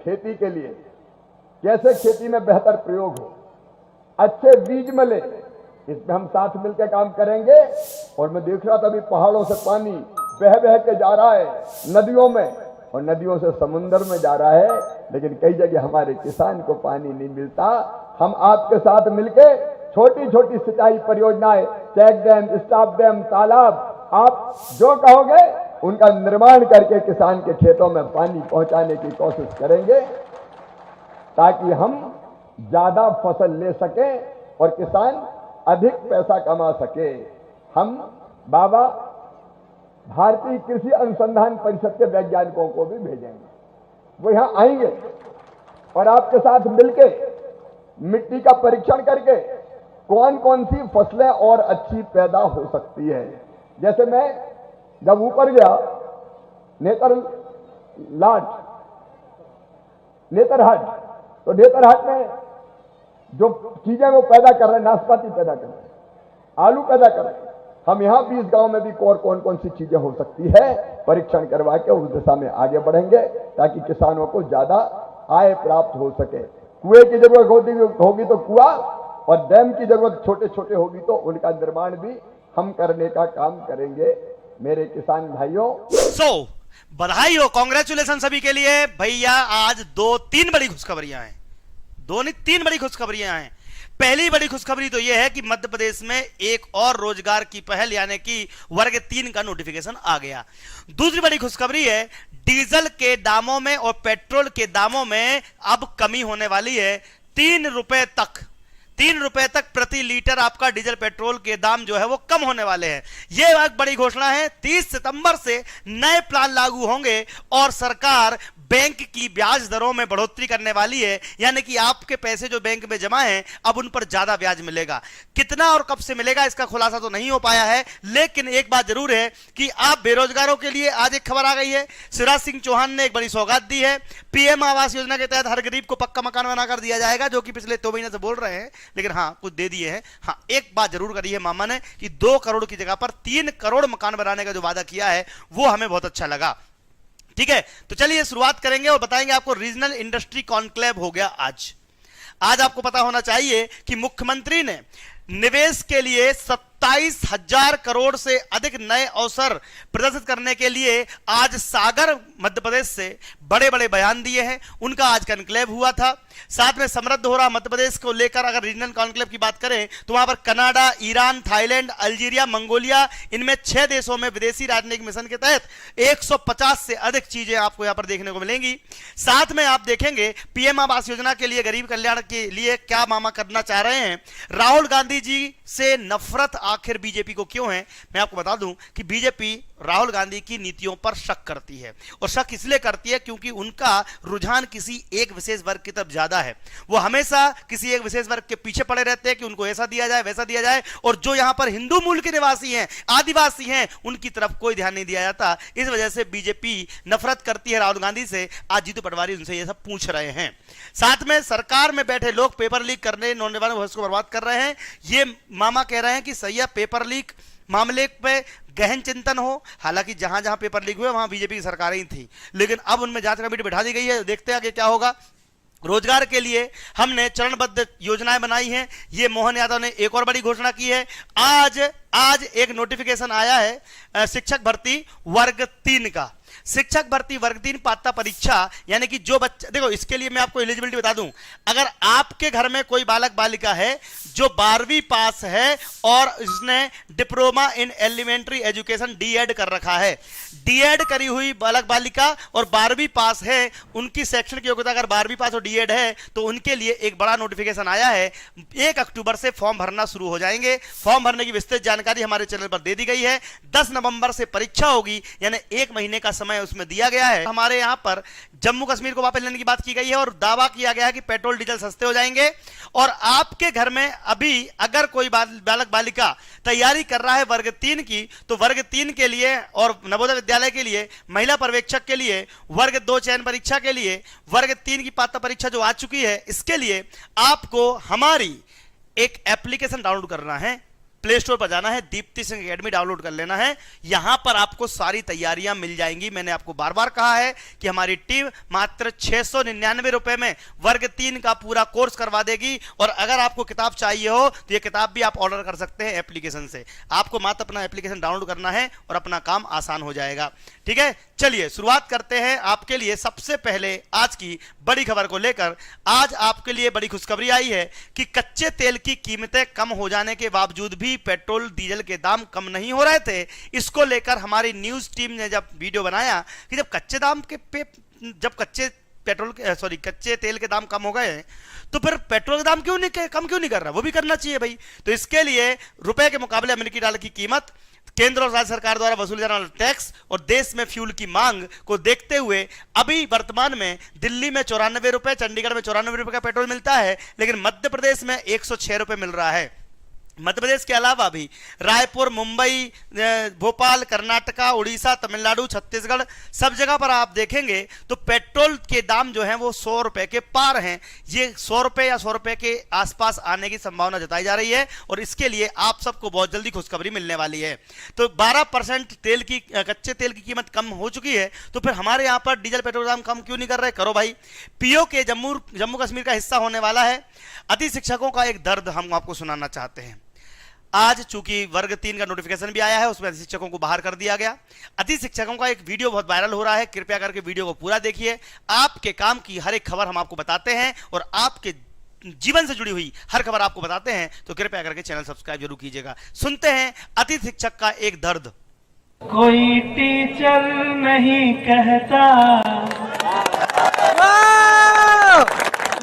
खेती के लिए कैसे खेती में बेहतर प्रयोग हो, अच्छे बीज मिले, इसमें हम साथ मिलकर काम करेंगे। और मैं देख रहा था अभी पहाड़ों से पानी बह बह के जा रहा है नदियों में, और नदियों से समुद्र में जा रहा है, लेकिन कई जगह हमारे किसान को पानी नहीं मिलता। हम आपके साथ मिलके छोटी छोटी सिंचाई परियोजनाएं, चेक डैम, स्टॉप डैम, तालाब, आप जो कहोगे उनका निर्माण करके किसान के खेतों में पानी पहुंचाने की कोशिश करेंगे, ताकि हम ज्यादा फसल ले सके और किसान अधिक पैसा कमा सके। हम बाबा भारतीय कृषि अनुसंधान परिषद के वैज्ञानिकों को भी भेजेंगे, वो यहां आएंगे और आपके साथ मिलके मिट्टी का परीक्षण करके कौन कौन सी फसलें और अच्छी पैदा हो सकती है। जैसे मैं जब ऊपर गया नेतरहाट, तो नेतरहाट में जो चीजें वो पैदा कर रहे हैं, नाशपाती पैदा कर रहे हैं, आलू पैदा कर रहे हैं, हम यहां भी इस गांव में भी और कौन कौन सी चीजें हो सकती है परीक्षण करवा के उस दिशा में आगे बढ़ेंगे, ताकि किसानों को ज्यादा आय प्राप्त हो सके। कुएं की जरूरत होगी तो कुआं, और डैम की जरूरत छोटे छोटे होगी तो उनका निर्माण भी हम करने का काम करेंगे। मेरे किसान भाइयों, बधाई हो, कांग्रेचुलेशन सभी के लिए। भैया आज तीन बड़ी खुशखबरियां हैं, तीन बड़ी खुशखबरियां हैं। पहली बड़ी खुशखबरी तो यह है कि मध्य प्रदेश में एक और रोजगार की पहल यानी कि वर्ग 3 का नोटिफिकेशन आ गया। दूसरी बड़ी खुशखबरी है डीजल के दामों में और पेट्रोल के दामों में अब कमी होने वाली है। 3 रुपए तक प्रति लीटर आपका डीजल पेट्रोल के दाम जो है वो कम होने वाले हैं। यह एक बड़ी घोषणा है। 30 सितंबर से नए प्लान लागू होंगे और सरकार बैंक की ब्याज दरों में बढ़ोतरी करने वाली है, यानी कि आपके पैसे जो बैंक में जमा हैं अब उन पर ज्यादा ब्याज मिलेगा। कितना और कब से मिलेगा इसका खुलासा तो नहीं हो पाया है, लेकिन एक बात जरूर है कि आप बेरोजगारों के लिए आज एक खबर आ गई है। शिवराज सिंह चौहान ने एक बड़ी सौगात दी है। पीएम आवास योजना के तहत हर गरीब को पक्का मकान बनाकर दिया जाएगा, जो कि पिछले 2 महीने से बोल रहे हैं, लेकिन हाँ कुछ दे दिए हैं। हाँ एक बात जरूर करी है मामा ने कि 2 करोड़ की जगह पर 3 करोड़ मकान बनाने का जो वादा किया है वो हमें बहुत अच्छा लगा। ठीक है, तो चलिए शुरुआत करेंगे और बताएंगे आपको। रीजनल इंडस्ट्री कॉन्क्लेव हो गया आज आपको पता होना चाहिए कि मुख्यमंत्री ने निवेश के लिए 27,000 करोड़ से अधिक नए अवसर प्रदर्शित करने के लिए आज सागर मध्य प्रदेश से बड़े बड़े बयान दिए हैं। उनका आज कॉन्क्लेव हुआ था। साथ में समृद्ध हो रहा मध्य प्रदेश को लेकर अगर रीजनल कॉन्क्लेव की बात करें तो वहां पर Canada, Iran, Thailand, Algeria, Mongolia, इनमें 6 देशों में विदेशी राजनयिक मिशन के तहत 150 से अधिक चीजें आपको यहां पर देखने को मिलेंगी। साथ में आप देखेंगे पीएम आवास योजना के लिए, गरीब कल्याण के लिए क्या मामा करना चाह रहे हैं। राहुल गांधी जी से नफरत आखिर बीजेपी को क्यों है, मैं आपको बता दूं कि बीजेपी राहुल गांधी की नीतियों पर शक करती है, और शक इसलिए करती है क्योंकि उनका रुझान किसी एक विशेष वर्ग की तरफ ज्यादा है। वो हमेशा किसी एक विशेष वर्ग के पीछे पड़े रहते हैं कि उनको ऐसा दिया जाए वैसा दिया जाए, और जो यहां पर हिंदू मूल के निवासी हैं, आदिवासी हैं, उनकी तरफ कोई ध्यान नहीं दिया जाता। इस वजह से बीजेपी नफरत करती है राहुल गांधी से। आज जीतू पटवारी उनसे यह सब पूछ रहे हैं। साथ में सरकार में बैठे लोग पेपर लीक करने, नौजवानों भविष्य को बर्बाद कर रहे हैं। ये मामा कह रहे हैं कि सही है, पेपर लीक मामले पे गहन चिंतन हो। हालांकि जहां जहां पेपर लीक हुए वहां बीजेपी की सरकारें ही थी, लेकिन अब उनमें जांच कमेटी बैठा दी गई है। देखते हैं आगे क्या होगा। रोजगार के लिए हमने चरणबद्ध योजनाएं बनाई हैं। ये मोहन यादव ने एक और बड़ी घोषणा की है। आज एक नोटिफिकेशन आया है शिक्षक भर्ती वर्ग 3 का। शिक्षक भर्ती वर्ग 3 पात्रता परीक्षा, यानी कि जो बच्चा, देखो इसके लिए मैं आपको एलिजिबिलिटी बता दूं। अगर आपके घर में कोई बालक बालिका है जो 12वीं पास है और इसने diploma in elementary education DEd कर रखा है, डीएड करी हुई बालक बालिका और 12वीं पास है, उनकी शैक्षणिक योग्यता अगर 12वीं पास और डीएड है तो उनके लिए एक बड़ा नोटिफिकेशन आया है। 1 अक्टूबर से फॉर्म भरना शुरू हो जाएंगे। फॉर्म भरने की विस्तृत जानकारी हमारे चैनल पर दे दी गई है। 10 नवंबर से परीक्षा होगी, यानी 1 महीने का समय उसमें दिया गया है। हमारे यहां पर जम्मू कश्मीर को वापस लेने की बात की गई है और दावा किया गया है कि पेट्रोल डीजल सस्ते हो जाएंगे। और आपके घर में अभी अगर कोई बालक बालिका तैयारी कर रहा है वर्ग 3 की, तो वर्ग 3 के लिए और नवोदय विद्यालय के लिए, महिला पर्यवेक्षक के लिए, वर्ग 2 चयन परीक्षा के लिए, वर्ग 3 की पात्रता परीक्षा जो आ चुकी है, इसके लिए आपको हमारी एक एप्लीकेशन डाउनलोड करना है। प्ले स्टोर पर जाना है, दीप्ति सिंह एकेडमी डाउनलोड कर लेना है। यहां पर आपको सारी तैयारियां मिल जाएंगी। मैंने आपको बार बार कहा है कि हमारी टीम मात्र 699 रुपए में वर्ग 3 का पूरा कोर्स करवा देगी। और अगर आपको किताब चाहिए हो तो यह किताब भी आप ऑर्डर कर सकते हैं एप्लीकेशन से। आपको मात्र अपना एप्लीकेशन डाउनलोड करना है और अपना काम आसान हो जाएगा। ठीक है, चलिए शुरुआत करते हैं। आपके लिए सबसे पहले आज की बड़ी खबर को लेकर आज आपके लिए बड़ी खुशखबरी आई है कि कच्चे तेल की कीमतें कम हो जाने के बावजूद भी पेट्रोल डीजल के दाम कम नहीं हो रहे थे। इसको लेकर हमारी न्यूज टीम ने जब वीडियो बनाया कि जब कच्चे तेल के दाम कम हो गए तो फिर पेट्रोल के दाम कम क्यों नहीं कर रहा, वो भी करना चाहिए भाई। तो इसके लिए रुपए के मुकाबले अमेरिकी डॉलर की कीमत, केंद्र और राज्य सरकार द्वारा वसूले जाने वाला टैक्स और देश में फ्यूल की मांग को देखते हुए अभी वर्तमान में दिल्ली में 94 रुपए, चंडीगढ़ में 94 रुपए का पेट्रोल मिलता है, लेकिन मध्य प्रदेश में 106 रुपए मिल रहा है। मध्य प्रदेश के अलावा भी रायपुर, मुंबई, भोपाल, कर्नाटका, उड़ीसा, तमिलनाडु, छत्तीसगढ़ सब जगह पर आप देखेंगे तो पेट्रोल के दाम जो हैं वो 100 रुपए के पार हैं। ये 100 रुपए या 100 रुपए के आसपास आने की संभावना जताई जा रही है और इसके लिए आप सबको बहुत जल्दी खुशखबरी मिलने वाली है। तो 12% कच्चे तेल की कीमत कम हो चुकी है, तो फिर हमारे यहां पर डीजल पेट्रोल दाम कम क्यों नहीं कर रहे? करो भाई। पीओ के जम्मू कश्मीर का हिस्सा होने वाला है। अति शिक्षकों का एक दर्द हम आपको सुनाना चाहते हैं। आज चूंकि वर्ग 3 का नोटिफिकेशन भी आया है, उसमें अति शिक्षकों को बाहर कर दिया गया। अति शिक्षकों का एक वीडियो बहुत वायरल हो रहा है, कृपया करके वीडियो को पूरा देखिए। आपके काम की हर एक खबर हम आपको बताते हैं और आपके जीवन से जुड़ी हुई हर खबर आपको बताते हैं, तो कृपया करके चैनल सब्सक्राइब जरूर कीजिएगा। सुनते हैं अति शिक्षक का एक दर्द। कोई टीचर नहीं कहता,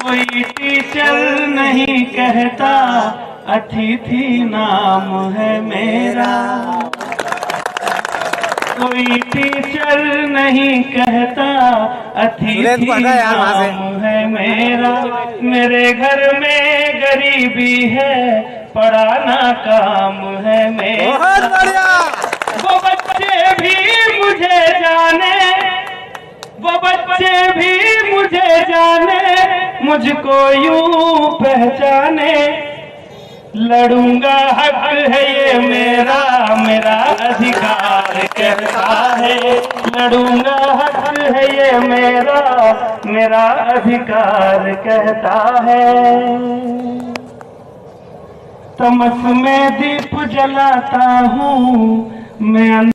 कोई टीचर नहीं कहता, अतिथि नाम है मेरा। कोई टीचर नहीं कहता, अतिथि नाम है मेरा। मेरे घर में गरीबी है, पढ़ाना काम है मेरा। वो बच्चे भी मुझे जाने, वो बच्चे भी मुझे जाने, मुझको यूं पहचाने। लड़ूंगा हक है ये मेरा, मेरा अधिकार कहता है। लड़ूंगा हक है ये मेरा, मेरा अधिकार कहता है। तमस में दीप जलाता हूँ मैं।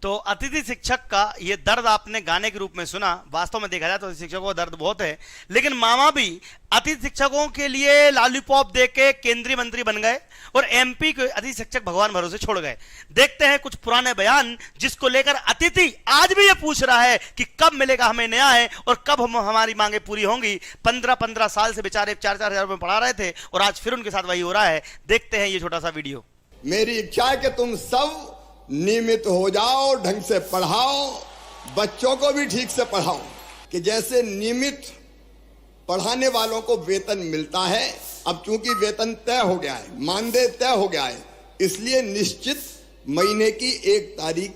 तो अतिथि शिक्षक का ये दर्द आपने गाने के रूप में सुना। वास्तव में देखा जाए तो अतिथि शिक्षकों का दर्द बहुत है, लेकिन मामा भी अतिथि शिक्षकों के लिए लॉलीपॉप देके केंद्रीय मंत्री बन गए और एमपी के अतिथि शिक्षक भगवान भरोसे छोड़ गए। देखते हैं कुछ पुराने बयान जिसको लेकर अतिथि आज भी ये पूछ रहा है कि कब मिलेगा हमें न्याय और कब हमारी मांगे पूरी होंगी। 15-15 साल से बेचारे 4-4 हजार रुपए पढ़ा रहे थे और आज फिर उनके साथ वही हो रहा है। देखते हैं ये छोटा सा वीडियो। मेरी इच्छा है कि तुम सब नियमित हो जाओ, ढंग से पढ़ाओ, बच्चों को भी ठीक से पढ़ाओ। कि जैसे नियमित पढ़ाने वालों को वेतन मिलता है, अब चूंकि वेतन तय हो गया है, मानदेय तय हो गया है, इसलिए निश्चित महीने की 1 तारीख,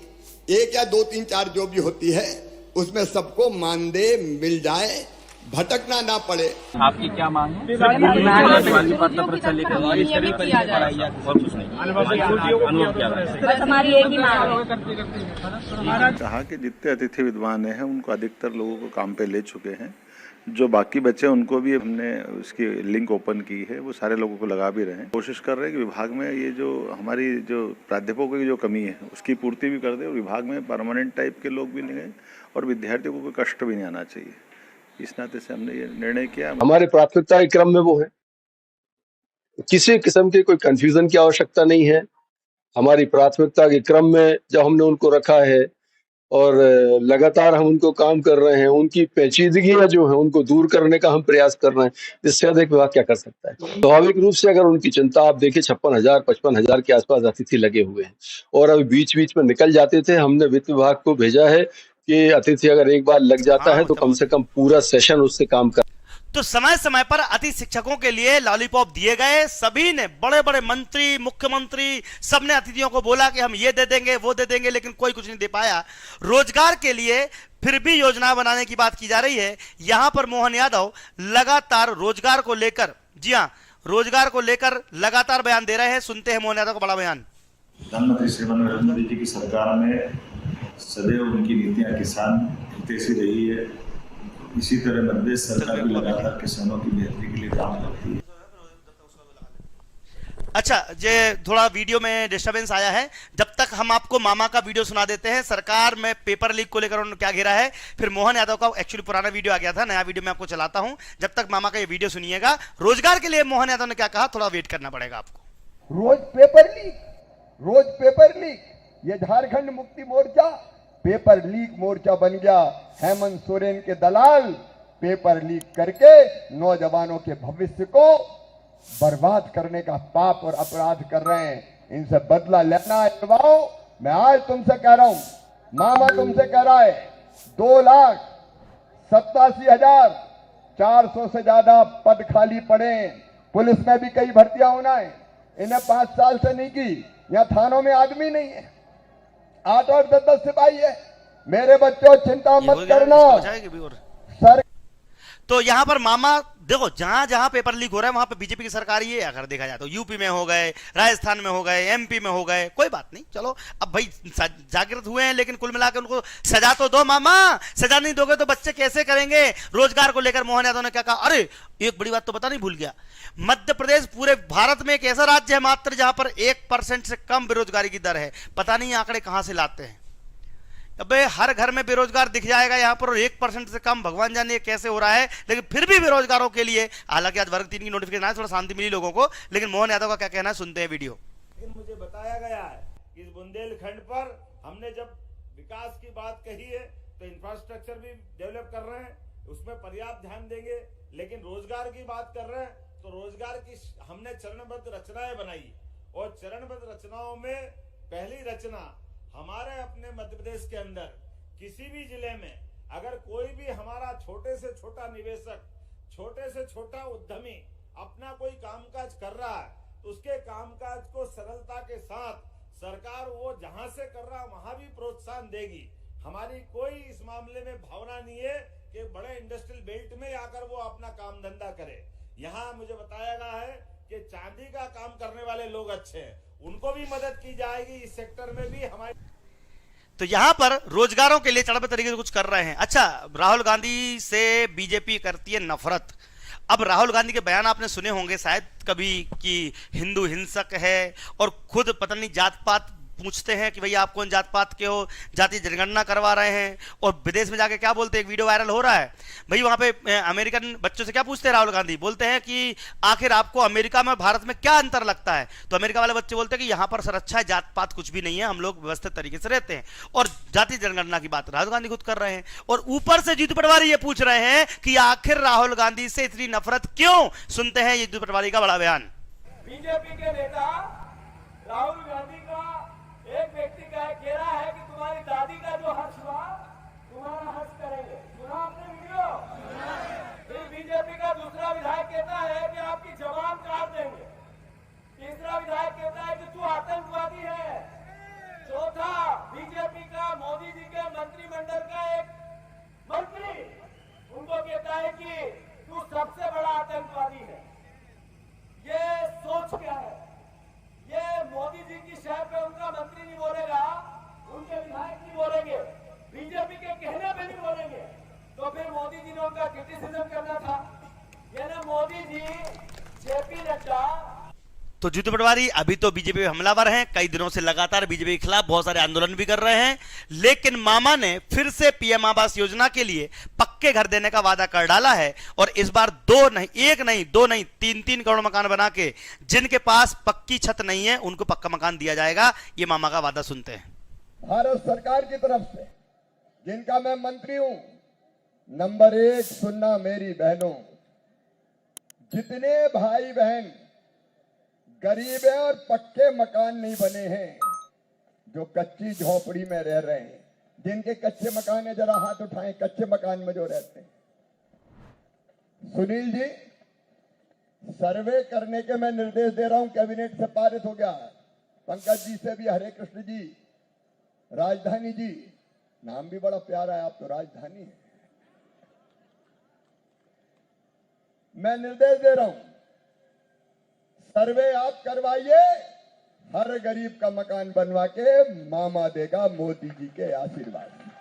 1 या 2, 3, 4 जो भी होती है, उसमें सबको मानदेय मिल जाए, भटकना ना पड़े। आपकी क्या मांग है? कहा कि जितने अतिथि विद्वान हैं उनको अधिकतर लोगों को काम पे ले चुके हैं। जो बाकी बचे उनको भी हमने उसकी लिंक ओपन की है, वो सारे लोगों को लगा भी रहे हैं। कोशिश कर रहे हैं कि विभाग में ये जो हमारी जो प्राध्यापकों की जो कमी है उसकी पूर्ति भी कर दे और विभाग में परमानेंट टाइप के लोग भी लगे और विद्यार्थियों को कोई कष्ट भी नहीं आना चाहिए। इस नाते से हमने ये निर्णय किया। हमारे प्राथमिकता के क्रम में वो है, किसी किस्म के कोई कंफ्यूजन की आवश्यकता नहीं है। हमारी प्राथमिकता के क्रम में जब हमने उनको रखा है और लगातार हम उनको काम कर रहे हैं, उनकी पेचीदगियां जो है उनको दूर करने का हम प्रयास कर रहे हैं। इससे अधिक विभाग क्या कर सकता है? स्वाभाविक रूप से अगर उनकी चिंता आप देखिए 56,000-55,000 के आसपास अतिथि लगे हुए हैं और अभी बीच बीच में निकल जाते थे। हमने वित्त विभाग को भेजा है कि अतिथि अगर एक बार लग जाता है तो कम से कम पूरा सेशन उससे काम कर। तो समय समय पर अतिथि शिक्षकों के लिए लॉलीपॉप दिए गए। सभी ने, बड़े बड़े मंत्री, मुख्यमंत्री, सबने अतिथियों को बोला कि हम ये दे देंगे, वो दे देंगे, लेकिन कोई कुछ नहीं दे पाया। रोजगार के लिए फिर भी योजना बनाने की बात की जा रही है। यहां पर मोहन यादव लगातार रोजगार को लेकर, जी हां, रोजगार को लेकर लगातार बयान दे रहे हैं। सुनते हैं मोहन यादव का बड़ा बयान। प्रधानमंत्री श्रीमान नरेंद्र मोदी जी की सरकार में सदैव उनकी नीतियां किसान हितैषी रही है। इसी तरह मध्य सरकार भी लगातार किसानों की बेहतरी के लिए काम करती है। अच्छा, ये थोड़ा वीडियो में डिस्टरबेंस आया है। जब तक हम आपको मामा का वीडियो सुना देते हैं, सरकार में पेपर लीक को लेकर उन्होंने क्या घेरा है। फिर मोहन यादव का एक्चुअली पुराना वीडियो आ गया था, नया वीडियो मैं आपको चलाता हूं। जब तक मामा का ये वीडियो सुनिएगा। रोजगार के लिए मोहन यादव ने क्या कहा, थोड़ा वेट करना पड़ेगा आपको। रोज पेपर लीक, ये झारखंड मुक्ति मोर्चा पेपर लीक मोर्चा बन गया। हेमंत सोरेन के दलाल पेपर लीक करके नौजवानों के भविष्य को बर्बाद करने का पाप और अपराध कर रहे हैं। इनसे बदला लेना है युवाओं। मैं आज तुमसे कह रहा हूं, मामा तुमसे कह रहा है, 2,87,400 से ज्यादा पद खाली पड़े। पुलिस में भी कई भर्तियां होना है। इन्हें 5 साल से नहीं की। यहां थानों में आदमी नहीं है, 8 और 10 सिपाही है। मेरे बच्चों चिंता मत करना। सर तो यहां पर मामा देखो, जहां जहां पेपर लीक हो रहा है वहां पे बीजेपी की सरकार ही है। अगर देखा जाए तो यूपी में हो गए, राजस्थान में हो गए, एमपी में हो गए, कोई बात नहीं। चलो अब भाई जागृत हुए हैं, लेकिन कुल मिलाकर उनको सजा तो दो मामा। सजा नहीं दोगे तो बच्चे कैसे करेंगे। रोजगार को लेकर मोहन यादव ने क्या कहा, अरे एक बड़ी बात तो पता नहीं भूल गया। मध्य प्रदेश पूरे भारत में एक ऐसा राज्य है मात्र जहां पर 1% से कम बेरोजगारी की दर है। पता नहीं आंकड़े कहां से लाते हैं। अबे हर घर में बेरोजगार दिख जाएगा यहाँ पर, 1% से कम भगवान जाने कैसे हो रहा है। लेकिन फिर भी बेरोजगारों के लिए, हालांकि आज वर्ग 3 की नोटिफिकेशन आया, थोड़ा शांति मिली लोगों को। लेकिन मोहन यादव का क्या कहना है, सुनते हैं वीडियो। लेकिन मुझे बताया गया है कि इस बुंदेलखंड पर हमने जब विकास की बात कही है तो इंफ्रास्ट्रक्चर भी डेवलप कर रहे हैं, उसमें पर्याप्त ध्यान देंगे। लेकिन रोजगार की बात कर रहे हैं तो रोजगार की हमने चरणबद्ध रचनाएं बनाई। और चरणबद्ध रचनाओं में पहली रचना, हमारे अपने मध्य प्रदेश के अंदर किसी भी जिले में अगर कोई भी हमारा छोटे से छोटा निवेशक, छोटे से छोटा उद्यमी अपना कोई कामकाज कर रहा है तो उसके कामकाज को सरलता के साथ सरकार वो जहां से कर रहा है वहां भी प्रोत्साहन देगी। हमारी कोई इस मामले में भावना नहीं है कि बड़े इंडस्ट्रियल बेल्ट में आकर वो अपना काम धंधा करे। यहाँ मुझे बताया गया है कि चांदी का काम करने वाले लोग अच्छे हैं, उनको भी मदद की जाएगी। इस सेक्टर में भी हमारी, तो यहां पर रोजगारों के लिए चढ़ते तरीके से कुछ कर रहे हैं। अच्छा, राहुल गांधी से बीजेपी करती है नफरत। अब राहुल गांधी के बयान आपने सुने होंगे शायद कभी कि हिंदू हिंसक है और खुद पता नहीं जात पात पूछते हैं कि भैया आप कौन जात पात के हो, जाति जनगणना करवा रहे हैं। और विदेश में जाके क्या बोलते हैं, एक वीडियो वायरल हो रहा है भाई, वहां पे अमेरिकन बच्चों से क्या पूछते हैं राहुल गांधी, बोलते हैं कि आखिर आपको अमेरिका में भारत में क्या अंतर लगता है। तो अमेरिका वाले बच्चे बोलते हैं कि यहां पर सर अच्छा है, जात पात कुछ भी नहीं है, हम लोग व्यवस्थित तरीके से रहते हैं। और जाति जनगणना की बात राहुल गांधी खुद कर रहे हैं। और ऊपर से जीतू पटवारी ये पूछ रहे हैं कि आखिर राहुल गांधी से इतनी नफरत क्यों। सुनते हैं जीतू पटवारी का बड़ा बयान। बीजेपी के नेता राहुल गांधी का एक व्यक्ति का कह रहा है कि तुम्हारी दादी का जो हर्ष हुआ तुम्हारा हर्ष करेंगे। सुना आपने वीडियो? फिर बीजेपी का दूसरा विधायक कहता है कि आपकी जवान काट देंगे। तीसरा विधायक कहता है कि तू आतंकवादी है। चौथा बीजेपी का मोदी जी के मंत्रिमंडल का एक मंत्री उनको कहता है कि तू सबसे बड़ा आतंकवादी है। ये सोच क्या है? ये मोदी जी की शहर पे उनका मंत्री नहीं बोलेगा, उनके विधायक नहीं बोलेंगे, बीजेपी के कहने पे नहीं बोलेंगे, तो फिर मोदी जी ने उनका क्रिटिसिज्म करना था। ये ना मोदी जी, जेपी नड्डा। तो जीतू पटवारी अभी तो बीजेपी में हमलावर हैं, कई दिनों से लगातार बीजेपी के खिलाफ बहुत सारे आंदोलन भी कर रहे हैं। लेकिन मामा ने फिर से पीएम आवास योजना के लिए पक्के घर देने का वादा कर डाला है। और इस बार 2 नहीं, 1 नहीं, 2 नहीं, 3-3 करोड़ मकान बना के जिनके पास पक्की छत नहीं है उनको पक्का मकान दिया जाएगा। ये मामा का वादा सुनते हैं। भारत सरकार की तरफ से जिनका मैं मंत्री हूं, नंबर 1 सुनना मेरी बहनों, जितने भाई बहन गरीब हैं और पक्के मकान नहीं बने हैं, जो कच्ची झोपड़ी में रह रहे हैं, जिनके कच्चे मकान है जरा हाथ उठाएं, कच्चे मकान में जो रहते हैं। सुनील जी, सर्वे करने के मैं निर्देश दे रहा हूं, कैबिनेट से पारित हो गया। पंकज जी से भी, हरे कृष्ण जी, राजधानी जी, नाम भी बड़ा प्यारा है, आप तो राजधानी है। मैं निर्देश दे रहा हूं सर्वे आप करवाइए, हर गरीब का मकान बनवा के मामा देगा मोदी जी के आशीर्वाद।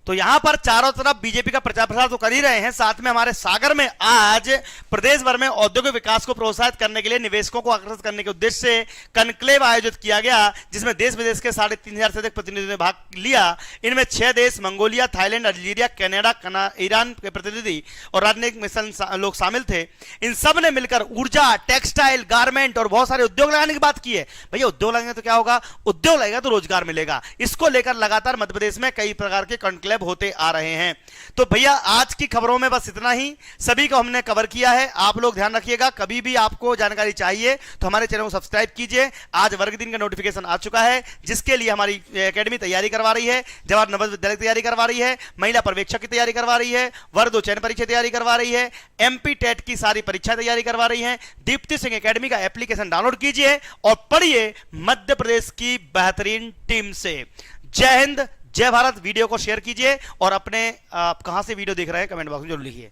तो यहां पर चारों तरफ बीजेपी का प्रचार प्रसार तो कर ही रहे हैं, साथ में हमारे सागर में आज प्रदेश भर में औद्योगिक विकास को प्रोत्साहित करने के लिए निवेशकों को आकर्षित करने के उद्देश्य से कनक्लेव आयोजित किया गया, जिसमें देश विदेश के 3,500 से अधिक प्रतिनिधियों ने भाग लिया। इनमें 6 देश Mongolia, Thailand, Algeria, Canada, Iran के प्रतिनिधि और राजनीतिक मिशन लोग शामिल थे। इन सब ने मिलकर ऊर्जा, टेक्सटाइल, गारमेंट और बहुत सारे उद्योग लगाने की बात की है। भैया उद्योग लगेंगे तो क्या होगा? उद्योग लगेगा तो रोजगार मिलेगा। इसको लेकर लगातार मध्य प्रदेश में कई प्रकार के कॉन्क्लेव होते आ रहे हैं। तो भैया आज की खबरों में बस इतना ही, सभी को हमने कवर किया है। आप लोग ध्यान रखिएगा, कभी भी आपको जानकारी चाहिए तो हमारे चैनल को सब्सक्राइब कीजिए। आज वर्ग दिन का नोटिफिकेशन आ चुका है, जिसके लिए हमारी एकेडमी तैयारी करवा रही है, जवाहर नवोदय विद्यालय तैयारी करवा रही है, महिला पर्यवेक्षक की तैयारी करवा रही है, वर्ग 2 चयन परीक्षा तैयारी करवा रही है, एमपी टेट की सारी परीक्षा तैयारी करवा रही है। दीप्ति सिंह एकेडमी का एप्लीकेशन डाउनलोड कीजिए और पढ़िए मध्य प्रदेश की बेहतरीन टीम से। जय हिंद, जय भारत। वीडियो को शेयर कीजिए और अपने आप कहां से वीडियो देख रहे हैं कमेंट बॉक्स में जरूर लिखिए।